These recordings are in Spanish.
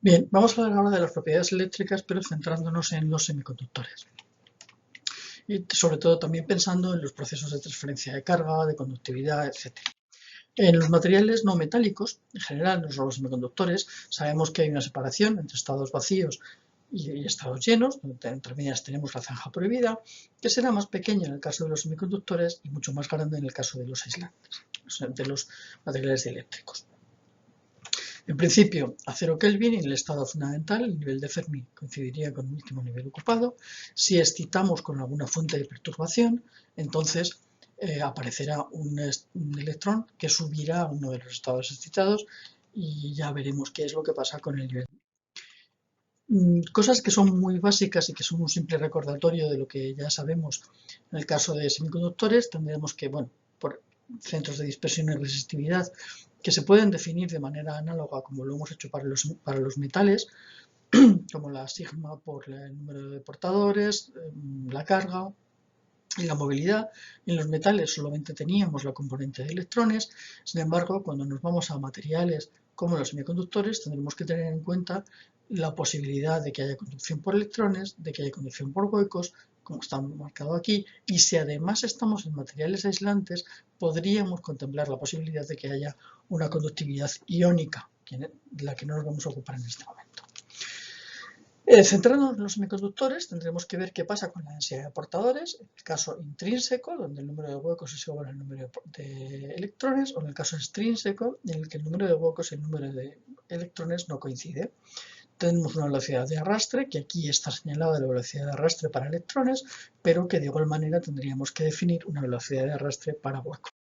Bien, vamos a hablar ahora de las propiedades eléctricas, pero centrándonos en los semiconductores. Y sobre todo también pensando en los procesos de transferencia de carga, de conductividad, etcétera. En los materiales no metálicos, en general, los semiconductores, sabemos que hay una separación entre estados vacíos y estados llenos, donde entre medias tenemos la zanja prohibida, que será más pequeña en el caso de los semiconductores y mucho más grande en el caso de los aislantes, o sea, de los materiales eléctricos. En principio, a 0 Kelvin, en el estado fundamental, el nivel de Fermi coincidiría con el último nivel ocupado. Si excitamos con alguna fuente de perturbación, entonces aparecerá un electrón que subirá a uno de los estados excitados y ya veremos qué es lo que pasa con el nivel. Cosas que son muy básicas y que son un simple recordatorio de lo que ya sabemos en el caso de semiconductores, tendremos que, bueno, por centros de dispersión y resistividad, que se pueden definir de manera análoga como lo hemos hecho para los metales, como la sigma por el número de portadores, la carga y la movilidad. En los metales solamente teníamos la componente de electrones, sin embargo, cuando nos vamos a materiales como los semiconductores, tendremos que tener en cuenta la posibilidad de que haya conducción por electrones, de que haya conducción por huecos, como está marcado aquí, y si además estamos en materiales aislantes, podríamos contemplar la posibilidad de que haya una conductividad iónica, de la que no nos vamos a ocupar en este momento. Centrándonos en los semiconductores, tendremos que ver qué pasa con la densidad de portadores, en el caso intrínseco, donde el número de huecos es igual al número de electrones, o en el caso extrínseco, en el que el número de huecos y el número de electrones no coincide. Tenemos una velocidad de arrastre, que aquí está señalada la velocidad de arrastre para electrones, pero que de igual manera tendríamos que definir una velocidad de arrastre para huecos.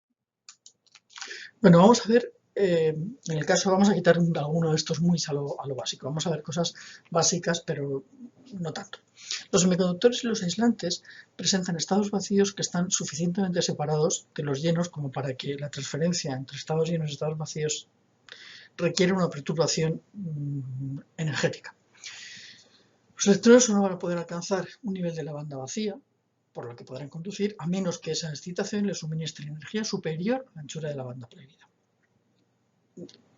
Bueno, vamos a ver, en el caso, vamos a quitar alguno de estos muy a lo básico. Vamos a ver cosas básicas, pero no tanto. Los semiconductores y los aislantes presentan estados vacíos que están suficientemente separados de los llenos como para que la transferencia entre estados llenos y estados vacíos requiere una perturbación energética. Los electrones no van a poder alcanzar un nivel de la banda vacía, por lo que podrán conducir, a menos que esa excitación les suministre energía superior a la anchura de la banda prohibida.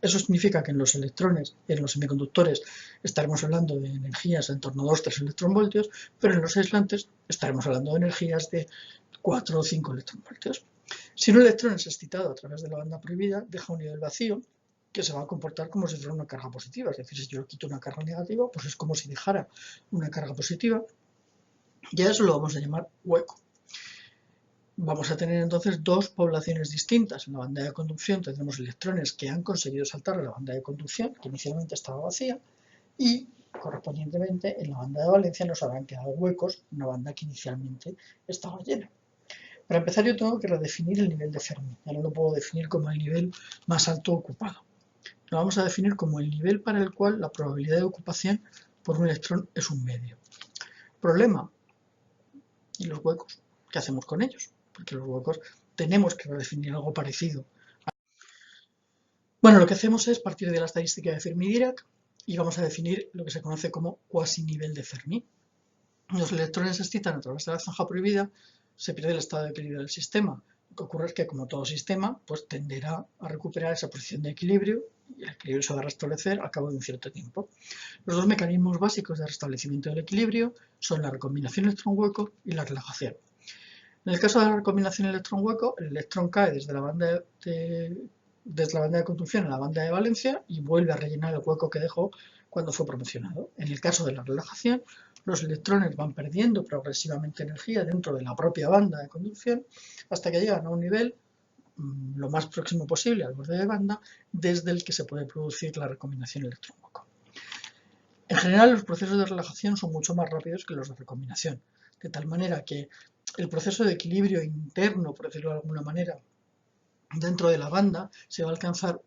Eso significa que en los electrones, en los semiconductores, estaremos hablando de energías en torno a 2-3 electronvoltios, pero en los aislantes estaremos hablando de energías de 4 o 5 electronvoltios. Si un electrón es excitado a través de la banda prohibida, deja un nivel vacío que se va a comportar como si fuera una carga positiva. Es decir, si yo quito una carga negativa, pues es como si dejara una carga positiva, y a eso lo vamos a llamar hueco. Vamos a tener entonces dos poblaciones distintas. En la banda de conducción tendremos electrones que han conseguido saltar a la banda de conducción, que inicialmente estaba vacía, y correspondientemente en la banda de valencia nos habrán quedado huecos, una banda que inicialmente estaba llena. Para empezar yo tengo que redefinir el nivel de Fermi. Ya no lo puedo definir como el nivel más alto ocupado. Lo vamos a definir como el nivel para el cual la probabilidad de ocupación por un electrón es un medio. Problema. ¿Y los huecos? ¿Qué hacemos con ellos? Porque los huecos tenemos que redefinir algo parecido. Bueno, lo que hacemos es partir de la estadística de Fermi-Dirac y vamos a definir lo que se conoce como cuasi nivel de Fermi. Los electrones se excitan a través de la zanja prohibida, se pierde el estado de equilibrio del sistema. Lo que ocurre es que, como todo sistema, pues tenderá a recuperar esa posición de equilibrio y el equilibrio se va a restablecer al cabo de un cierto tiempo. Los dos mecanismos básicos de restablecimiento del equilibrio son la recombinación electrón-hueco y la relajación. En el caso de la recombinación electrón-hueco, el electrón cae desde la banda de conducción a la banda de valencia y vuelve a rellenar el hueco que dejó cuando fue promocionado. En el caso de la relajación, los electrones van perdiendo progresivamente energía dentro de la propia banda de conducción hasta que llegan a un nivel lo más próximo posible al borde de banda desde el que se puede producir la recombinación electrón-hueco. En general, los procesos de relajación son mucho más rápidos que los de recombinación, de tal manera que el proceso de equilibrio interno, por decirlo de alguna manera, dentro de la banda se va a alcanzar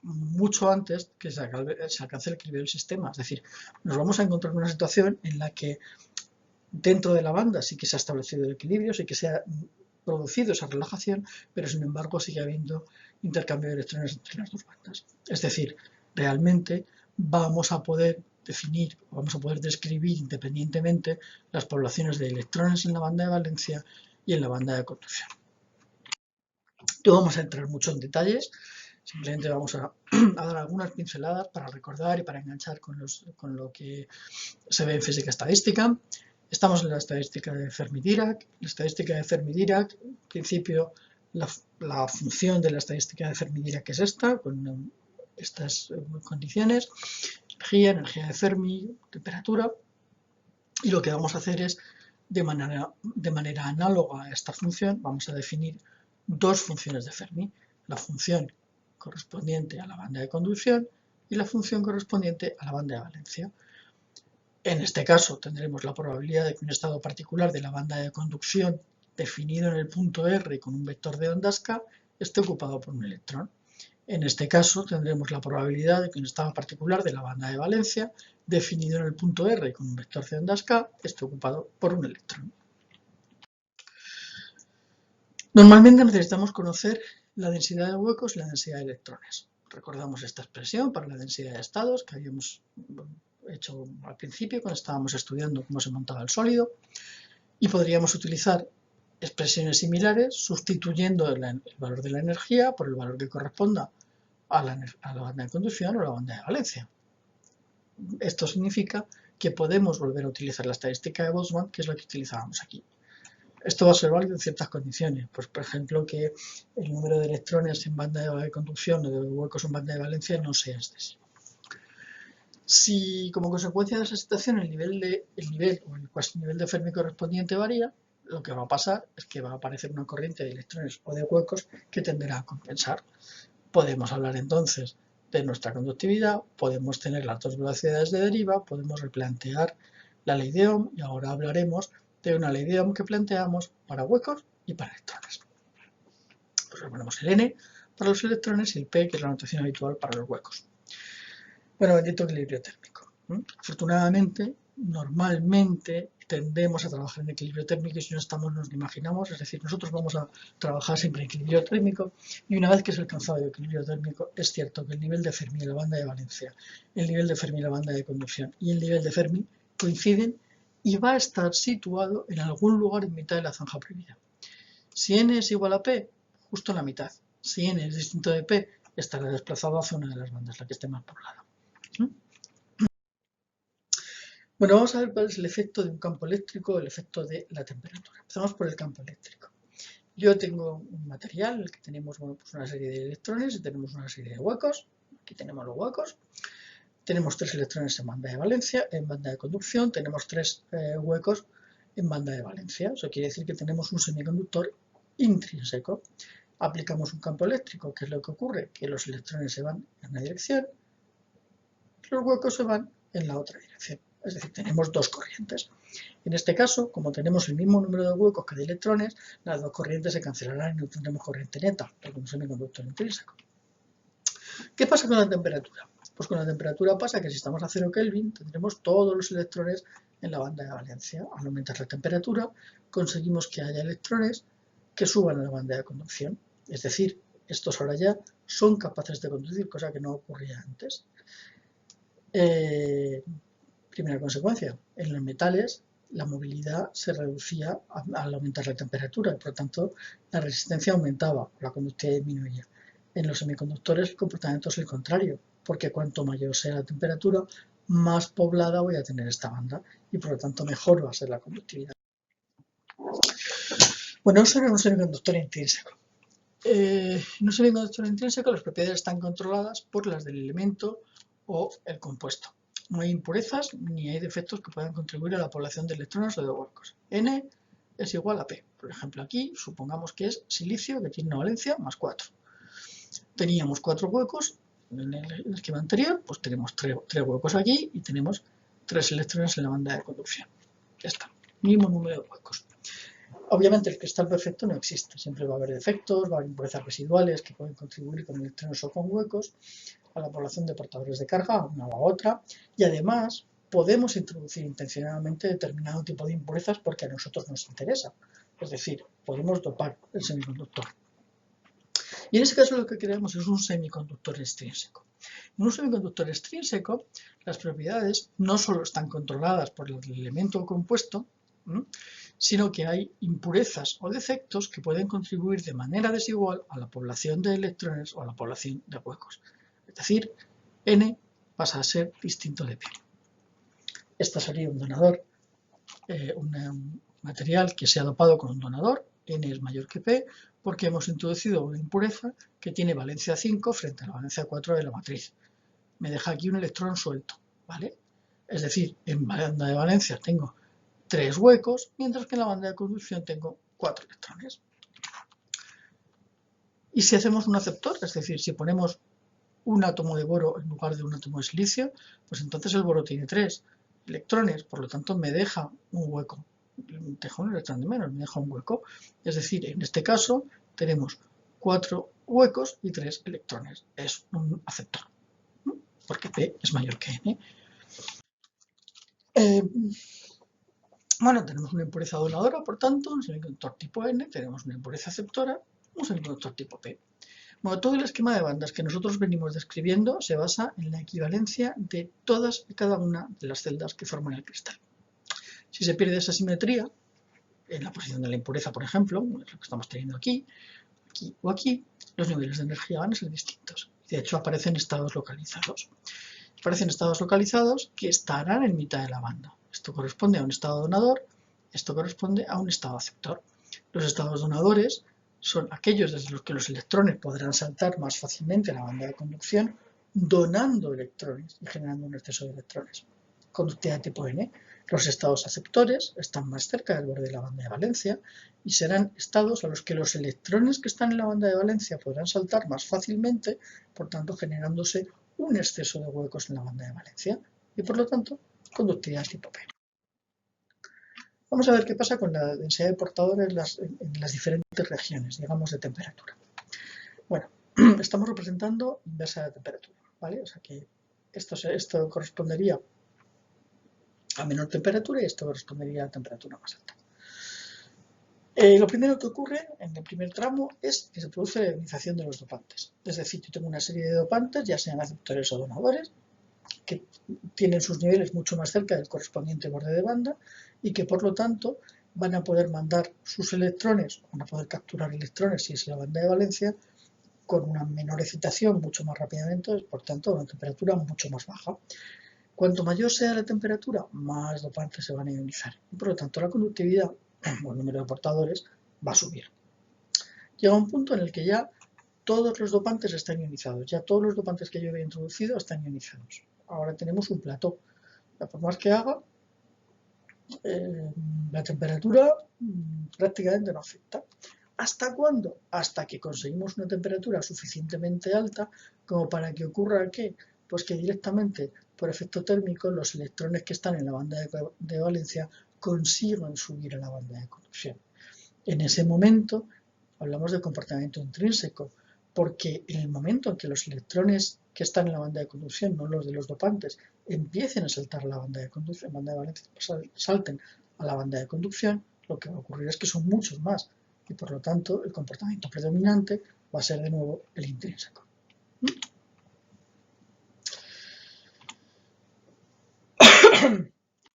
mucho antes que se alcance el equilibrio del sistema. Es decir, nos vamos a encontrar en una situación en la que dentro de la banda sí que se ha establecido el equilibrio, sí que se ha producido esa relajación, pero sin embargo sigue habiendo intercambio de electrones entre las dos bandas. Es decir, realmente vamos a poder definir, vamos a poder describir independientemente las poblaciones de electrones en la banda de valencia y en la banda de conducción. No vamos a entrar mucho en detalles, Simplemente vamos a dar algunas pinceladas para recordar y para enganchar con lo que se ve en física estadística. Estamos en la estadística de Fermi-Dirac. La estadística de Fermi-Dirac, en principio, la función de la estadística de Fermi-Dirac es esta, con estas condiciones: energía de Fermi, temperatura. Y lo que vamos a hacer es, de manera análoga a esta función, vamos a definir dos funciones de Fermi: la función correspondiente a la banda de conducción y la función correspondiente a la banda de valencia. En este caso tendremos la probabilidad de que un estado particular de la banda de conducción definido en el punto R con un vector de ondas K esté ocupado por un electrón. En este caso tendremos la probabilidad de que un estado particular de la banda de valencia definido en el punto R con un vector de ondas K esté ocupado por un electrón. Normalmente necesitamos conocer la densidad de huecos y la densidad de electrones. Recordamos esta expresión para la densidad de estados que habíamos hecho al principio cuando estábamos estudiando cómo se montaba el sólido, y podríamos utilizar expresiones similares sustituyendo el valor de la energía por el valor que corresponda a la banda de conducción o la banda de valencia. Esto significa que podemos volver a utilizar la estadística de Boltzmann, que es la que utilizábamos aquí. Esto va a ser válido en ciertas condiciones, pues por ejemplo que el número de electrones en banda de conducción o de huecos en banda de valencia no sea excesivo. Si como consecuencia de esa situación el nivel o el cuasi nivel de Fermi correspondiente varía, lo que va a pasar es que va a aparecer una corriente de electrones o de huecos que tenderá a compensar. Podemos hablar entonces de nuestra conductividad, podemos tener las dos velocidades de deriva, podemos replantear la ley de Ohm, y ahora hablaremos de una ley de Ohm que planteamos para huecos y para electrones. Pues le ponemos el N para los electrones y el P, que es la notación habitual para los huecos. Bueno, bendito equilibrio térmico. Afortunadamente, normalmente tendemos a trabajar en equilibrio térmico, y si no estamos nos lo imaginamos, es decir, nosotros vamos a trabajar siempre en equilibrio térmico, y una vez que es alcanzado el equilibrio térmico, es cierto que el nivel de Fermi en la banda de valencia, el nivel de Fermi en la banda de conducción y el nivel de Fermi coinciden, y va a estar situado en algún lugar en mitad de la zanja prohibida. Si n es igual a p, justo en la mitad. Si n es distinto de p, estará desplazado hacia una de las bandas, la que esté más poblada. Bueno, vamos a ver cuál es el efecto de un campo eléctrico, el efecto de la temperatura. Empezamos por el campo eléctrico. Yo tengo un material en el que tenemos pues una serie de electrones y tenemos una serie de huecos. Aquí tenemos los huecos. Tenemos 3 electrones en banda de valencia, en banda de conducción, tenemos 3 huecos en banda de valencia. Eso quiere decir que tenemos un semiconductor intrínseco. Aplicamos un campo eléctrico. ¿Qué es lo que ocurre? Que los electrones se van en una dirección, los huecos se van en la otra dirección. Es decir, tenemos dos corrientes. En este caso, como tenemos el mismo número de huecos que de electrones, las dos corrientes se cancelarán y no tendremos corriente neta, porque un semiconductor intrínseco. ¿Qué pasa con la temperatura? Pues con la temperatura pasa que si estamos a 0 Kelvin, tendremos todos los electrones en la banda de valencia. Al aumentar la temperatura, conseguimos que haya electrones que suban a la banda de conducción. Es decir, estos ahora ya son capaces de conducir, cosa que no ocurría antes. Primera consecuencia, en los metales la movilidad se reducía al aumentar la temperatura, por lo tanto la resistencia aumentaba, la conductividad disminuía. En los semiconductores el comportamiento es el contrario, porque cuanto mayor sea la temperatura, más poblada voy a tener esta banda y por lo tanto mejor va a ser la conductividad. Bueno, vamos a ver un semiconductor intrínseco. En un semiconductor intrínseco las propiedades están controladas por las del elemento o el compuesto. No hay impurezas ni hay defectos que puedan contribuir a la población de electrones o de huecos. N es igual a P. Por ejemplo, aquí supongamos que es silicio, que tiene una valencia más 4. Teníamos 4 huecos en el esquema anterior, pues tenemos 3 huecos aquí y tenemos 3 electrones en la banda de conducción. Ya está, mismo número de huecos. Obviamente el cristal perfecto no existe, siempre va a haber defectos, va a haber impurezas residuales que pueden contribuir con electrones o con huecos a la población de portadores de carga, a una o a otra, y además podemos introducir intencionadamente determinado tipo de impurezas porque a nosotros nos interesa, es decir, podemos dopar el semiconductor. Y en ese caso lo que queremos es un semiconductor extrínseco. En un semiconductor extrínseco las propiedades no solo están controladas por el elemento o compuesto, sino que hay impurezas o defectos que pueden contribuir de manera desigual a la población de electrones o a la población de huecos. Es decir, N pasa a ser distinto de P. Este sería un donador, un material que se ha dopado con un donador, N es mayor que P, porque hemos introducido una impureza que tiene valencia 5 frente a la valencia 4 de la matriz. Me deja aquí un electrón suelto, ¿vale? Es decir, en banda de valencia tengo 3 huecos, mientras que en la banda de conducción tengo 4 electrones. Y si hacemos un aceptor, es decir, si ponemos un átomo de boro en lugar de un átomo de silicio, pues entonces el boro tiene 3 electrones, por lo tanto me deja un hueco, me deja un electrón de menos, me deja un hueco. Es decir, en este caso tenemos 4 huecos y 3 electrones. Es un aceptor, porque P es mayor que N. Bueno, tenemos una impureza donadora, por tanto, un semiconductor tipo N, tenemos una impureza aceptora, un semiconductor tipo P. Bueno, todo el esquema de bandas que nosotros venimos describiendo se basa en la equivalencia de todas y cada una de las celdas que forman el cristal. Si se pierde esa simetría, en la posición de la impureza, por ejemplo, lo que estamos teniendo aquí, aquí o aquí, los niveles de energía van a ser distintos. De hecho, aparecen estados localizados. Aparecen estados localizados que estarán en mitad de la banda. Esto corresponde a un estado donador, esto corresponde a un estado aceptor. Los estados donadores son aquellos desde los que los electrones podrán saltar más fácilmente a la banda de conducción, donando electrones y generando un exceso de electrones. Conductividad tipo N. Los estados aceptores están más cerca del borde de la banda de valencia y serán estados a los que los electrones que están en la banda de valencia podrán saltar más fácilmente, por tanto generándose un exceso de huecos en la banda de valencia y por lo tanto conductividad tipo P. Vamos a ver qué pasa con la densidad de portadores en las diferentes regiones, digamos, de temperatura. Bueno, estamos representando inversa de temperatura, ¿vale? O sea que esto correspondería a menor temperatura y esto correspondería a temperatura más alta. Lo primero que ocurre en el primer tramo es que se produce la ionización de los dopantes. Es decir, yo tengo una serie de dopantes, ya sean aceptores o donadores, que tienen sus niveles mucho más cerca del correspondiente borde de banda y que por lo tanto van a poder mandar sus electrones, van a poder capturar electrones si es la banda de valencia, con una menor excitación mucho más rápidamente, por tanto a una temperatura mucho más baja. Cuanto mayor sea la temperatura, más dopantes se van a ionizar y por lo tanto la conductividad o el número de portadores va a subir. Llega un punto en el que ya todos los dopantes están ionizados, ya todos los dopantes que yo había introducido están ionizados. Ahora tenemos un plató. Por más que haga, la temperatura prácticamente no afecta. ¿Hasta cuándo? Hasta que conseguimos una temperatura suficientemente alta como para que ocurra ¿qué? Pues que directamente por efecto térmico los electrones que están en la banda de valencia consigan subir a la banda de conducción. En ese momento hablamos de comportamiento intrínseco, porque en el momento en que los electrones que están en la banda de conducción, no los de los dopantes, empiecen a saltar a la banda de conducción, banda de valencia, salten a la banda de conducción, lo que va a ocurrir es que son muchos más y por lo tanto el comportamiento predominante va a ser de nuevo el intrínseco.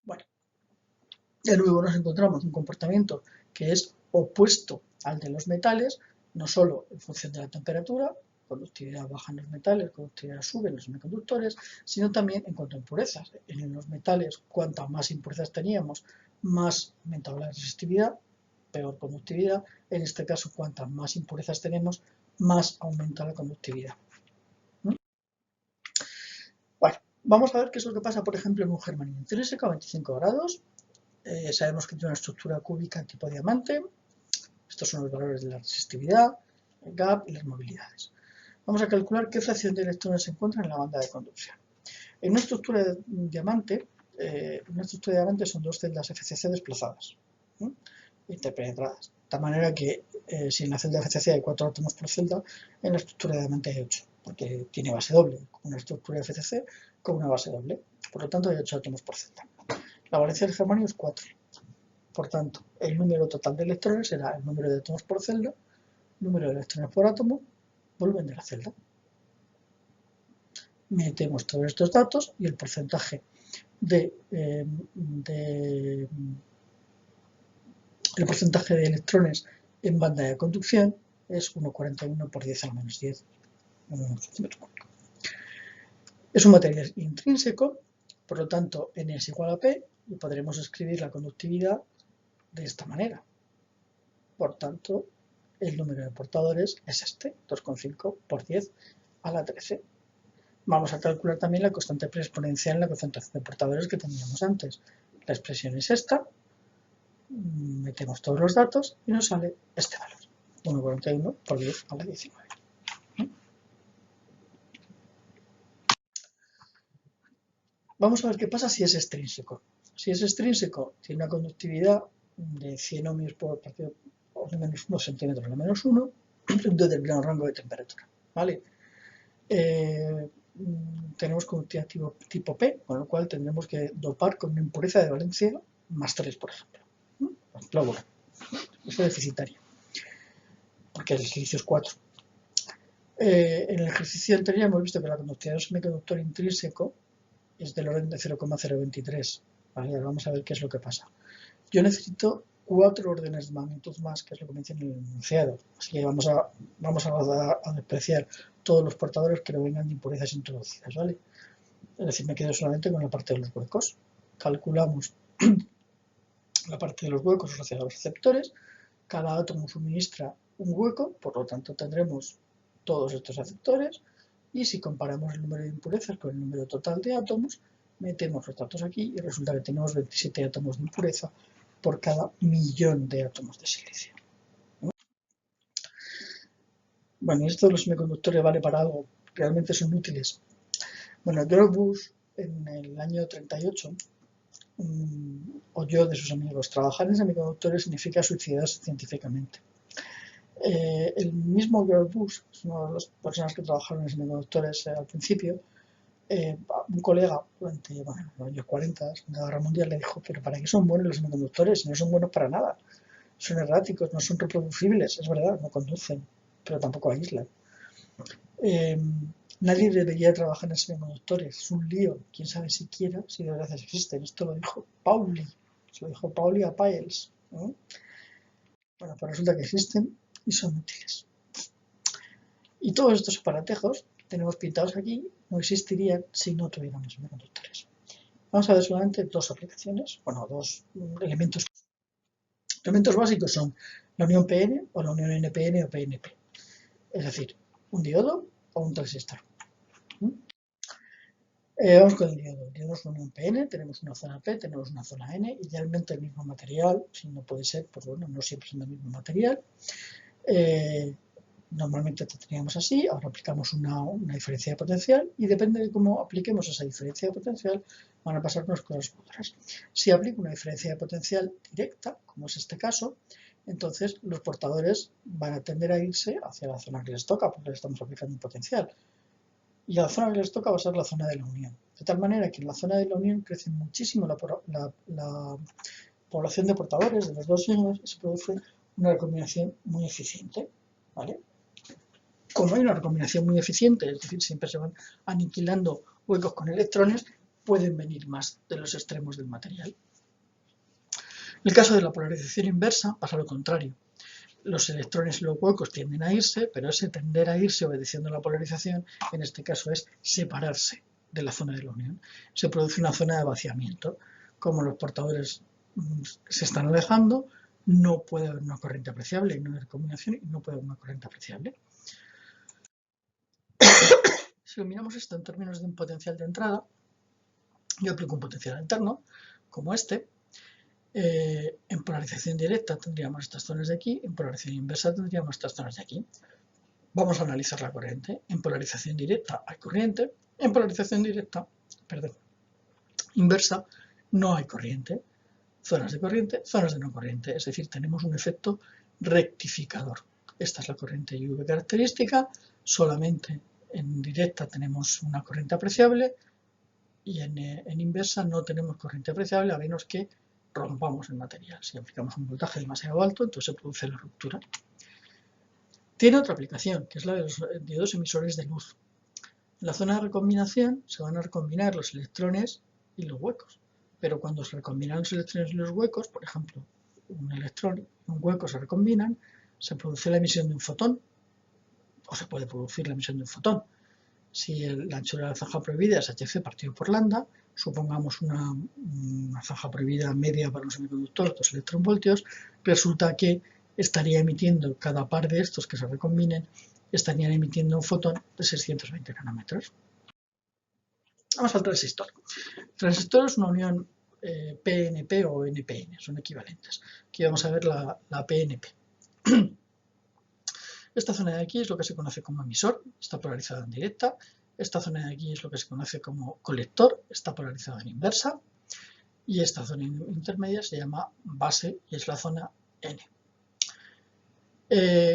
Bueno, de nuevo nos encontramos un comportamiento que es opuesto al de los metales, no solo en función de la temperatura, conductividad baja en los metales, conductividad sube en los semiconductores, sino también en cuanto a impurezas. En los metales, cuantas más impurezas teníamos, más aumentaba la resistividad, peor conductividad. En este caso, cuantas más impurezas tenemos, más aumenta la conductividad. Bueno, vamos a ver qué es lo que pasa, por ejemplo, en un germanio intrínseco a 25 grados. Sabemos que tiene una estructura cúbica tipo diamante. Estos son los valores de la resistividad, el gap y las movilidades. Vamos a calcular qué fracción de electrones se encuentra en la banda de conducción. En una estructura de diamante, son dos celdas FCC desplazadas, interpenetradas. De tal manera que si en la celda FCC hay 4 átomos por celda, en la estructura de diamante hay 8, porque tiene base doble, una estructura FCC con una base doble. Por lo tanto hay 8 átomos por celda. La valencia del germanio es 4. Por tanto, el número total de electrones será el número de átomos por celda, número de electrones por átomo, volumen de la celda. Metemos todos estos datos y el porcentaje de El porcentaje de electrones en banda de conducción es 1,41 por 10 a la menos 10 centímetros cúbicos. Es un material intrínseco, por lo tanto N es igual a P y podremos escribir la conductividad de esta manera. Por tanto, el número de portadores es este, 2,5 por 10 a la 13. Vamos a calcular también la constante preexponencial en la concentración de portadores que teníamos antes. La expresión es esta, metemos todos los datos y nos sale este valor, 1,41 por 10 a la 19. Vamos a ver qué pasa si es extrínseco. Si es extrínseco, tiene una conductividad de 100 ohmios por partido por menos 1 centímetros a la menos 1, en un determinado rango de temperatura. ¿Vale? Tenemos conductividad tipo P, con lo cual tendremos que dopar con una impureza de valencia más 3, por ejemplo. Plomo. Es deficitaria, porque el silicio es 4. En el ejercicio anterior hemos visto que la conductividad de un semiconductor intrínseco es del orden de 0,023. ¿Vale? Ahora vamos a ver qué es lo que pasa. Yo necesito 4 órdenes de magnitud más, que es lo que menciona en el enunciado. Así que vamos a despreciar todos los portadores que no vengan de impurezas introducidas, ¿vale? Es decir, me quedo solamente con la parte de los huecos. Calculamos la parte de los huecos asociados a los receptores. Cada átomo suministra un hueco, por lo tanto tendremos todos estos receptores. Y si comparamos el número de impurezas con el número total de átomos, metemos los datos aquí y resulta que tenemos 27 átomos de impureza por cada millón de átomos de silicio. Bueno, esto de los semiconductores vale para algo, realmente son útiles. Bueno, George Bush en el año 38 oyó de sus amigos: trabajar en semiconductores significa suicidarse científicamente. El mismo George Bush, es una de las personas que trabajaron en semiconductores al principio, un colega durante los años 40, la Segunda Guerra Mundial, le dijo: pero ¿para qué son buenos los semiconductores? No son buenos para nada. Son erráticos, no son reproducibles, es verdad, no conducen, pero tampoco aíslan. Nadie debería trabajar en semiconductores, es un lío, quién sabe siquiera si de verdad existen. Esto lo dijo Pauli, se lo dijo Pauli a Peierls, ¿no? Bueno, pues resulta que existen y son útiles. Y todos estos aparatejos que tenemos pintados aquí no existirían si no tuviéramos semiconductores. Vamos a ver solamente dos aplicaciones, bueno, dos elementos. Elementos básicos son la unión PN o la unión NPN o PNP, es decir, un diodo o un transistor. Vamos con el diodo. El diodo es una unión PN, tenemos una zona P, tenemos una zona N, idealmente el mismo material, si no puede ser, pues bueno, no siempre es el mismo material. Normalmente tendríamos así, ahora aplicamos una diferencia de potencial y depende de cómo apliquemos esa diferencia de potencial van a pasar unas cosas u otras. Si aplico una diferencia de potencial directa, como es este caso, entonces los portadores van a tender a irse hacia la zona que les toca porque le estamos aplicando un potencial. Y la zona que les toca va a ser la zona de la unión. De tal manera que en la zona de la unión crece muchísimo la población de portadores de los dos signos y se produce una recombinación muy eficiente, ¿vale? Como hay una recombinación muy eficiente, es decir, siempre se van aniquilando huecos con electrones, pueden venir más de los extremos del material. En el caso de la polarización inversa pasa lo contrario. Los electrones y los huecos tienden a irse, pero ese tender a irse obedeciendo a la polarización, en este caso es separarse de la zona de la unión. Se produce una zona de vaciamiento. Como los portadores se están alejando, no puede haber una corriente apreciable, no hay recombinación y no puede haber una corriente apreciable. Si lo miramos esto en términos de un potencial de entrada, yo aplico un potencial alterno, como este. En polarización directa tendríamos estas zonas de aquí, en polarización inversa tendríamos estas zonas de aquí. Vamos a analizar la corriente. En polarización directa hay corriente, en polarización inversa no hay corriente. Zonas de corriente, zonas de no corriente, es decir, tenemos un efecto rectificador. Esta es la corriente IV característica, solamente en directa tenemos una corriente apreciable y en inversa no tenemos corriente apreciable a menos que rompamos el material. Si aplicamos un voltaje demasiado alto, entonces se produce la ruptura. Tiene otra aplicación, que es la de los diodos emisores de luz. En la zona de recombinación se van a recombinar los electrones y los huecos, pero cuando se recombinan los electrones y los huecos, por ejemplo, un electrón y un hueco se recombinan, se produce la emisión de un fotón, o se puede producir la emisión de un fotón. Si la anchura de la zanja prohibida es hc partido por lambda, supongamos una zanja prohibida media para un semiconductor, 2 electronvoltios, resulta que estaría emitiendo cada par de estos que se recombinen, estarían emitiendo un fotón de 620 nanómetros. Vamos al transistor. El transistor es una unión PNP o NPN, son equivalentes. Aquí vamos a ver la PNP. Esta zona de aquí es lo que se conoce como emisor, está polarizada en directa. Esta zona de aquí es lo que se conoce como colector, está polarizada en inversa. Y esta zona intermedia se llama base y es la zona N.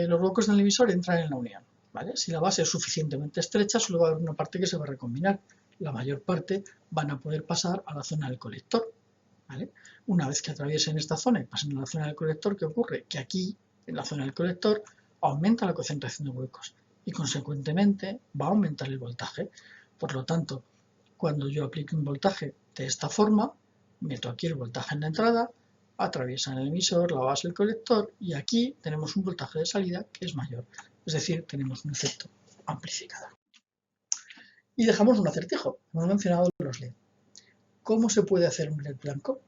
Los huecos del emisor entran en la unión, ¿vale? Si la base es suficientemente estrecha, solo va a haber una parte que se va a recombinar. La mayor parte van a poder pasar a la zona del colector, ¿vale? Una vez que atraviesen esta zona y pasen a la zona del colector, ¿qué ocurre? Que aquí, en la zona del colector, aumenta la concentración de huecos y, consecuentemente, va a aumentar el voltaje. Por lo tanto, cuando yo aplique un voltaje de esta forma, meto aquí el voltaje en la entrada, atraviesan el emisor, la base, el colector, y aquí tenemos un voltaje de salida que es mayor. Es decir, tenemos un efecto amplificador. Y dejamos un acertijo. Hemos mencionado los LED. ¿Cómo se puede hacer un LED blanco?